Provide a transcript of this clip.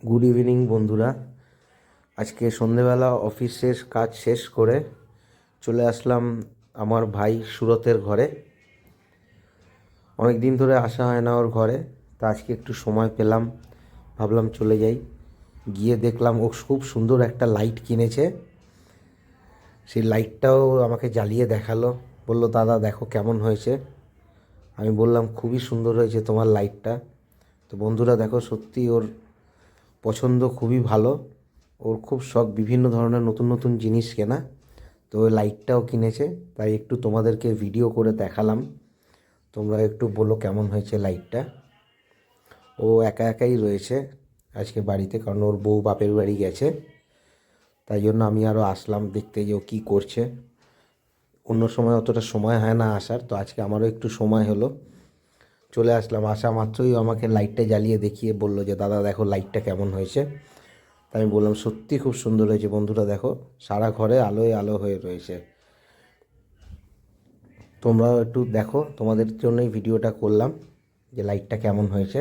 Good evening বন্ধুরা। আজকে সন্ধেবেলা অফিসের কাজ শেষ করে চলে আসলাম আমার ভাই সুরতের ঘরে। অনেক দিন ধরে আসা হয় না ওর ঘরে, তা আজকে একটু সময় পেলাম, ভাবলাম চলে যাই। গিয়ে দেখলাম ও খুব সুন্দর একটা লাইট কিনেছে। সেই লাইটটাও আমাকে জ্বালিয়ে দেখালো, বলল দাদা দেখো কেমন হয়েছে। আমি বললাম খুবই সুন্দর হয়েছে তোমার লাইটটা। তো বন্ধুরা দেখো, সত্যি ওর পছন্দ খুবই ভালো। ওর খুব শখ বিভিন্ন ধরনের নতুন নতুন জিনিস কেনা। তো ওই লাইটটাও কিনেছে, তাই একটু তোমাদেরকে ভিডিও করে দেখালাম। তোমরা একটু বলো কেমন হয়েছে লাইটটা। ও একা একাই রয়েছে আজকে বাড়িতে, কারণ ওর বউ বাপের বাড়ি গেছে। তাই জন্য আমি আরও আসলাম দেখতে যে ও কী করছে। অন্য সময় অতটা সময় হয় না আসার, তো আজকে আমারও একটু সময় হলো, চলে আসলাম। আসা মাত্রই ও আমাকে লাইটটা জ্বালিয়ে দেখিয়ে বললো যে দাদা দেখো লাইটটা কেমন হয়েছে। তাই আমি বললাম সত্যি খুব সুন্দর হয়েছে। বন্ধুরা দেখো, সারা ঘরে আলোয় আলো হয়ে রয়েছে। তোমরাও একটু দেখো, তোমাদের জন্যই ভিডিওটা করলাম যে লাইটটা কেমন হয়েছে।